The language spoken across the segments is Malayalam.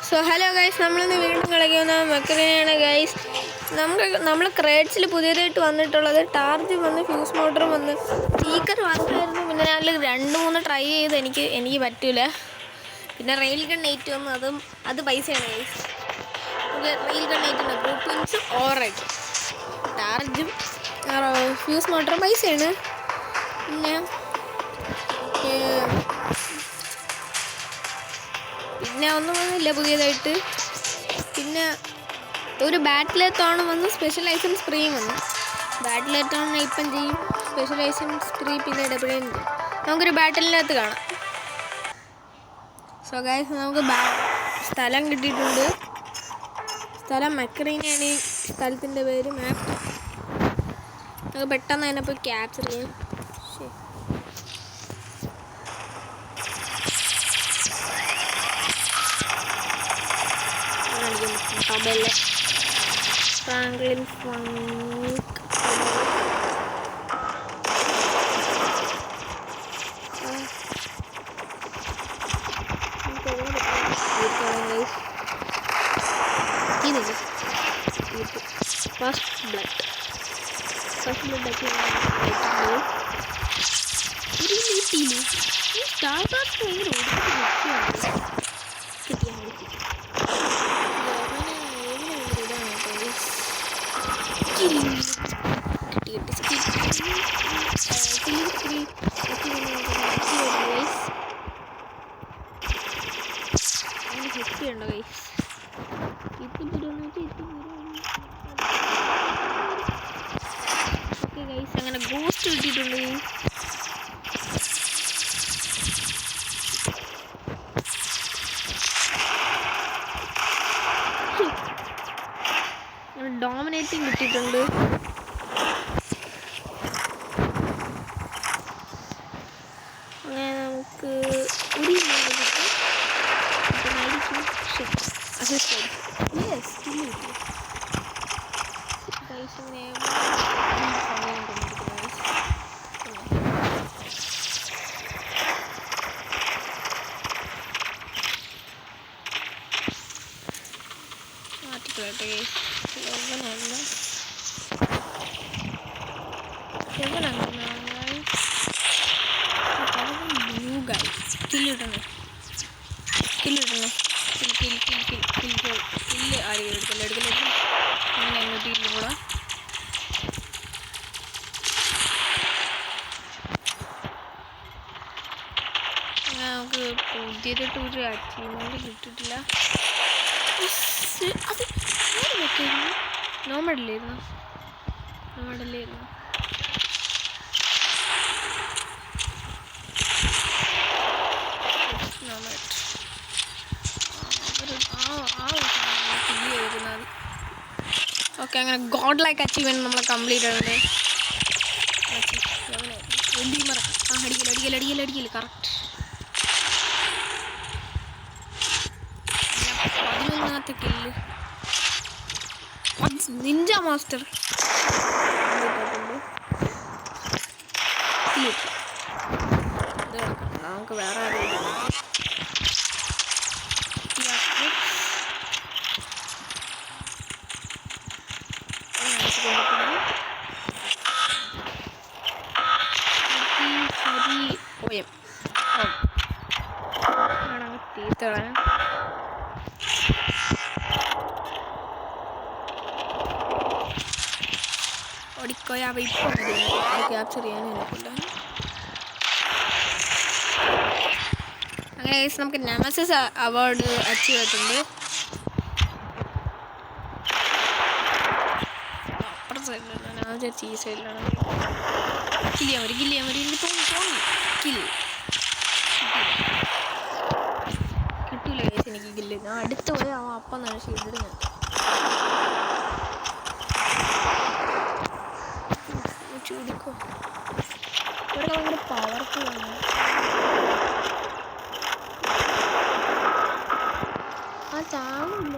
സോ ഹലോ ഗൈസ്, നമ്മളിന്ന് വീണ്ടും കളിക്കുന്ന മെക്കറിനെയാണ് ഗൈസ്. നമ്മൾ ക്രേഡ്സിൽ പുതിയതായിട്ട് വന്നിട്ടുള്ളത് ടാർജ് വന്ന്, ഫ്യൂസ് മോട്ടറും വന്ന്, സ്പീക്കർ വർക്കായിരുന്നു. പിന്നെ ഞാൻ 2-3 ട്രൈ ചെയ്ത് എനിക്ക് പറ്റില്ല. പിന്നെ റെയിൽ ഗൺ 8 വന്നു, അത് പൈസയാണ് ഗൈസ്. റെയിൽ ഗൺ 8 ബ്ലൂ ട്വിൻസും ഓവറായിട്ട് ടാർജും ഫ്യൂസ് മോട്ടറും പൈസയാണ്. പിന്നെ ഒന്നും വന്നില്ല പുതിയതായിട്ട്. പിന്നെ ഒരു ബാറ്റിലെത്തോണം വന്ന്, സ്പെഷ്യൽ ഐറ്റം സ്പ്രീയും വന്നു. ബാറ്റിലെത്തോണം ഇപ്പം ചെയ്യും, സ്പെഷ്യൽ ഐറ്റം സ്പ്രീ പിന്നെ ഡബിളും. നമുക്കൊരു ബാറ്റിലിനകത്ത് കാണാം. സോ ഗൈസ്, നമുക്ക് സ്ഥലം കിട്ടിയിട്ടുണ്ട്. സ്ഥലം മെക്കറീനയാണ്. ഈ സ്ഥലത്തിൻ്റെ പേര് മാപ്പ്. നമുക്ക് പെട്ടെന്ന് തന്നെ പോയി ക്യാപ്ചർ ചെയ്യാം. Tabelle Franklin Funk First blood അങ്ങനെ ഗോസ്റ്റ് കിട്ടിയിട്ടുണ്ട്. ഡോമിനേറ്റിംഗ് കിട്ടിയിട്ടുണ്ട്. അങ്ങനെ നമുക്ക് ഒരു നമുക്ക് പുതിയതായിട്ട് ഒരു അച്ചീവ്മെന്റ് കിട്ടിയിട്ടില്ല. അത് നോമഡല്ലായിരുന്നു. ഓക്കെ, അങ്ങനെ ഗോഡ് ലൈക്ക് അച്ചീവ്മെന്റ് നമ്മൾ കംപ്ലീറ്റ് ആവുന്നത്. അടിക്കൽ കറക്റ്റ്. 11ാമത്തെ കില്ല് നിഞ്ച മാസ്റ്റർ. നമുക്ക് വേറെ തീർത്താണ്. ഓടിക്കോയാ ഇപ്പം ക്യാപ്ചർ ചെയ്യാൻ എന്നെക്കൊണ്ട്. അങ്ങനെ നമുക്ക് നെമസിസ് അവാർഡ് അച്ചീവ് ചെയ്തിട്ടുണ്ട്. അപ്പുറത്തെ സൈഡിലാണ്, ഞാൻ വിചാരിച്ച ഈ സൈഡിലാണ്. കില്ലിയാൻ മതി എനിക്ക് തോന്നി കിട്ടൂല കേസ് എനിക്ക് കില്ല്. ഞാൻ അടുത്ത് പോയി അവൻ അപ്പം തന്നെ ചെയ്തിട്ട് ഞാൻ ചൂടിക്കോ. ഇവിടെ ഭയങ്കര പവർഫുള്ളാണ്. ആ ചാവില്ല.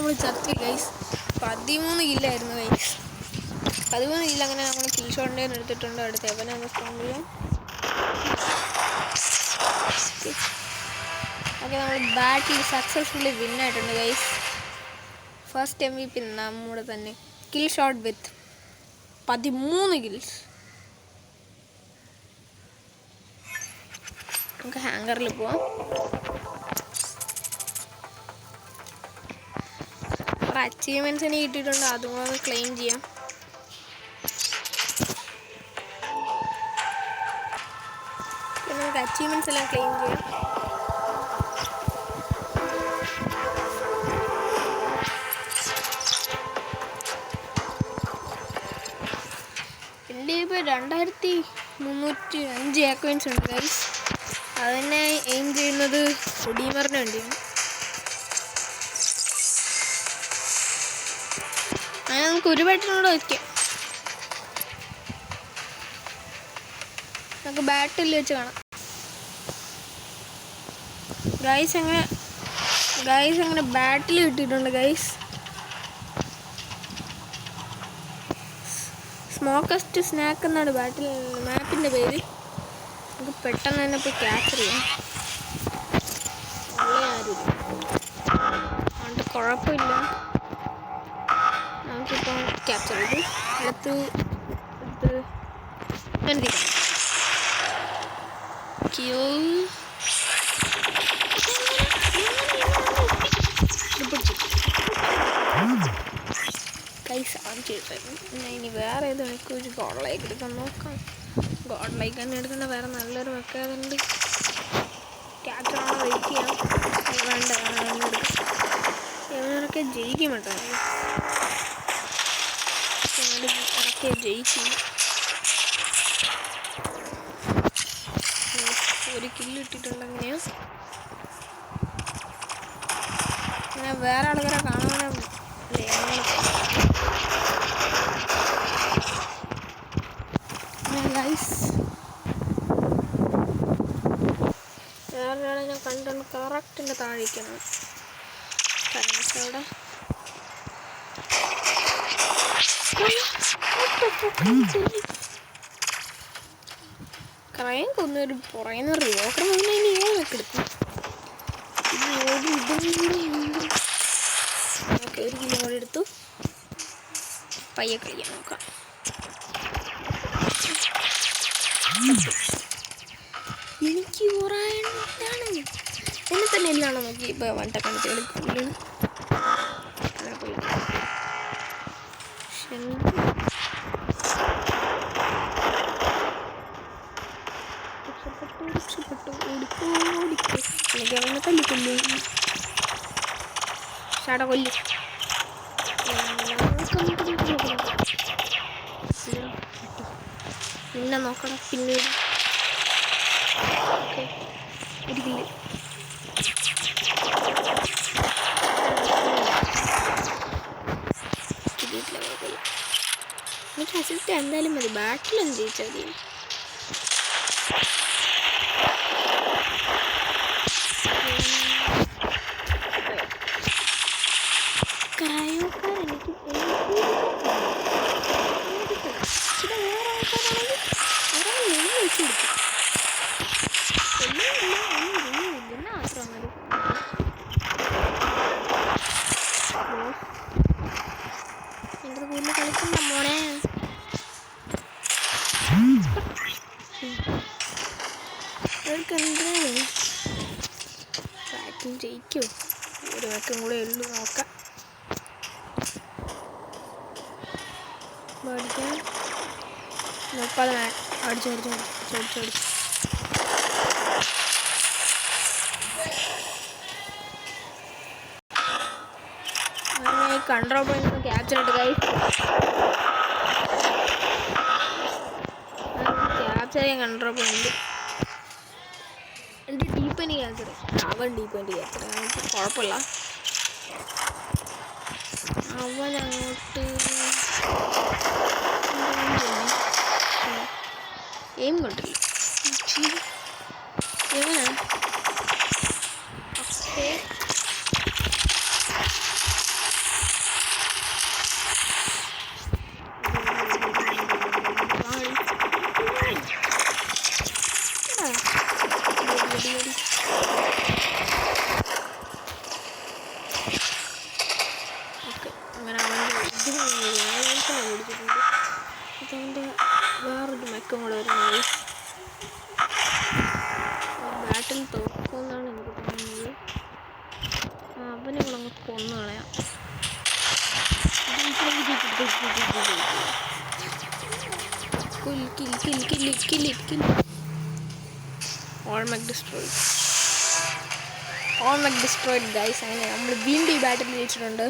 നമ്മൾ ചത്തി ഗൈസ്. 13 കില്ലായിരുന്നു ഗൈസ്. 13 കില്ല. അങ്ങനെ നമ്മൾ കിൽ ഷോട്ടിൻ്റെ എടുത്തിട്ടുണ്ട്. അടുത്ത് എവനെ ഒന്ന് സ്പോൺ ചെയ്യാം. ഓക്കെ, നമ്മൾ ബാറ്റിൽ സക്സസ്ഫുള്ളി വിന്നായിട്ടുണ്ട് ഗൈസ്. ഫസ്റ്റ് MVP നമ്മുടെ തന്നെ. കിൽ ഷോട്ട് വിത്ത് 13 കിൽസ്. നമുക്ക് ഹാങ്കറിൽ പോവാം. കുറേ അച്ചീവ്മെൻറ്റ്സിന് കിട്ടിയിട്ടുണ്ട്, അതും കൂടെ ക്ലെയിം ചെയ്യാം. പിന്നെ നമുക്ക് അച്ചീവ്മെൻറ്റ്സ് എല്ലാം ക്ലെയിം ചെയ്യാം. എൻ്റെ ഇപ്പോൾ 2305 അക്കൗണ്ട്സ് ഉണ്ട് ഗൈസ്. അതിനെ എയിം ചെയ്യുന്നത് റെഡീമറിന് വേണ്ടിയാണ്. അങ്ങനെ നമുക്ക് ഒരു ബാറ്റിനോട് വയ്ക്കാം. നമുക്ക് ബാറ്റിൽ വെച്ച് കാണാം ഗൈസ്. അങ്ങനെ ബാറ്റിൽ കിട്ടിയിട്ടുണ്ട് ഗൈസ്. സ്മോക്കസ്റ്റ് സ്നാക്ക് എന്നാണ് ബാറ്റിൽ മാപ്പിൻ്റെ പേര്. നമുക്ക് പെട്ടെന്ന് തന്നെ പോയി ക്യാപ്ചർ ചെയ്യാം. ആരുമില്ല, അതുകൊണ്ട് കുഴപ്പമില്ല. നമുക്കിപ്പോൾ ക്യാപ്ചർ ചെയ്തു എടുത്ത് കൈസ് ആൺ ചെയ്തിട്ടായിരുന്നു. ഇനി വേറെ ഏത് എനിക്ക് ഒരു ഗോഡ് ലൈക്ക് എടുക്കാൻ നോക്കാം. ഗോഡ് ലൈക്ക് തന്നെ എടുക്കേണ്ട വേറെ നല്ലൊരു വെക്കാറുണ്ട്. ക്യാപ്ചറാണോ വെയിറ്റ് ചെയ്യാം. വേണ്ട എടുക്കാം. ഇവനൊക്കെ ജയിക്കും കേട്ടോ. ഇടയ്ക്ക് ജയിക്കും. ഒരു കില്ല് ഇട്ടിട്ടുണ്ട്. അങ്ങനെയാ അങ്ങനെ വേറെ ആൾക്കാരെ കാണാനും വേറൊരാളെ ഞാൻ കണ്ടാണ് കറക്റ്റിൻ്റെ താഴേക്കാണ്. അവിടെ ക്രയം കൊന്നൊരു പുറയുന്ന റിവോക്കർ വന്ന് ഇനി ഏതൊക്കെ എടുക്കും. ഓക്കെ, ഒരു കിലോ കൂടെ എടുത്തു. പയ്യെ കളിക്കാൻ നോക്കാം. എനിക്ക് എന്താണ് എന്നെ തന്നെ എല്ലാണോ നോക്കി ഇപ്പോൾ വണ്ട കണക്ക് കളിക്കുകയാണ്. എനിക്ക് അവനെ തല്ലിക്കൊല്ലു. ഷാട കൊല്ലു. പിന്നെ നോക്കണം പിന്നീട്. ഓക്കെ, ഒരു കില്ല്. എനിക്ക് അസിസ്റ്റ് എന്തായാലും മതി. ബാറ്റിലൊന്നും ജയിച്ചാൽ മതി. എൻ്റെ കൂടുതൽ കളിക്കണ്ട മോനെ. ബാറ്റിൽ ജയിക്കോ? ഒരു വട്ടം കൂടെ ഉള്ളു, നോക്കാം. മേടിക്കാൻ 30 അടിച്ചു. കൺട്രോൾ പോയിന്റ് ക്യാപ്ചർ ഇട്ട് ഗൈസ്. ക്യാപ്ചർ ചെയ്യാൻ കൺട്രോൾ പോയിന്റ്. എൻ്റെ ഡീപ്പൻറ്റ് ക്യാപ്ചർ അവൻ ഡീപ്പൻറ്റ് ക്യാപ്ചർ നമുക്ക് കുഴപ്പമില്ല. അവൻ അങ്ങോട്ട് എയിം കൊണ്ടില്ല. എങ്ങനെയാണ് ടാസ്കും കൂടെ വരുന്നത്. ബാറ്റിൽ തോക്കുമെന്നാണ് എനിക്ക് തോന്നുന്നത്. അവനെ കൂടെ അങ്ങ് കൊന്നു കളയാം. ഓൾമക് ഡിസ്ട്രോയിഡ് ഗൈസ്. അങ്ങനെ നമ്മൾ വീണ്ടും ഈ ബാറ്റിൽ ജയിച്ചിട്ടുണ്ട്.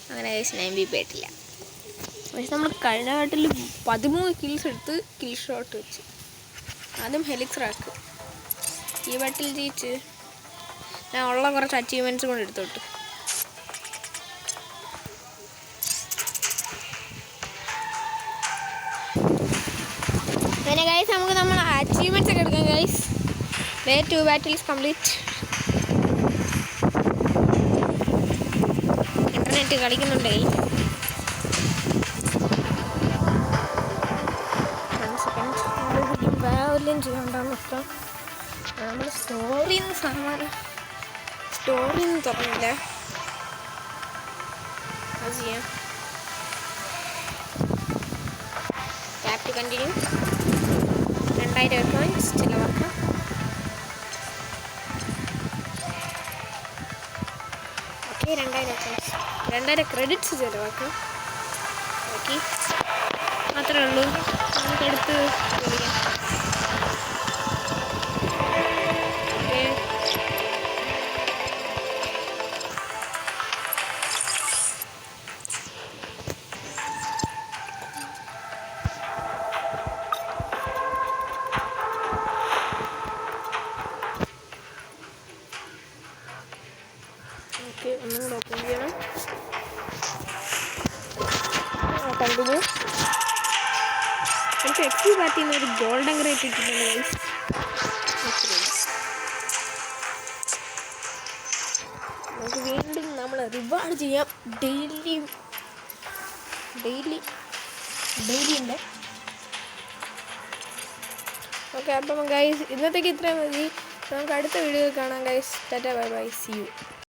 അങ്ങനെ ഗൈസ് ഞാൻ MVP ആയിട്ടില്ല. പക്ഷെ നമ്മൾ കഴിഞ്ഞ ബാറ്റിൽ 13 കിൽസ് എടുത്ത് കിൽ ഷോട്ട് വെച്ച്. അതും ഹെലിക്സ് റാക്ക്. ഈ ബാറ്റിൽ ജയിച്ച് ഞാൻ ഉള്ള കുറച്ച് അച്ചീവ്മെൻറ്റ്സ് കൊണ്ട് എടുത്തോട്ട്. അങ്ങനെ ഗൈസ് നമുക്ക് നമ്മൾ അച്ചീവ്മെൻറ്റ്സ് ഒക്കെ എടുക്കാം guys. Day 2 battles complete. Internet കളിക്കുന്നുണ്ട് ഗൈസ്. 1 സെക്കൻഡ്. നമ്മളിതിൽ വല്ലതും ചെയ്യണ്ടെന്ന് നോക്കാം. നമ്മൾ സ്റ്റോറിന്ന് തുറന്നില്ല. അത് ചെയ്യാം. Tap to continue. 2000 പോയിന്റ്സ് ചിലവാക്കാം. ഓക്കെ 2000 പോയിന്റ്സ്, 2000 ക്രെഡിറ്റ്സ് ചിലവാക്കാം. ഓക്കെ മാത്രമേ ഉള്ളൂ. നമുക്കെടുത്ത് വിളിക്കാം. ഓക്കെ ഒന്നും കൂടെ ഓപ്പൺ ചെയ്യണം. കണ്ടിന്യൂ. എനിക്ക് എക്സ്പി പാർട്ടിയിൽ നിന്ന് ഒരു ഗോൾഡൻ ഗ്രേറ്റ് ഇട്ടിട്ടുണ്ട് ഗൈസ്. നമുക്ക് വീണ്ടും നമ്മൾ റിവാർഡ് ചെയ്യാം. ഡെയിലിയുണ്ട്. ഓക്കെ അപ്പം ഗൈസ് ഇന്നത്തേക്ക് ഇത്രയും മതി. നമുക്ക് അടുത്ത വീഡിയോയിൽ കാണാം guys. Tata bye bye, see U.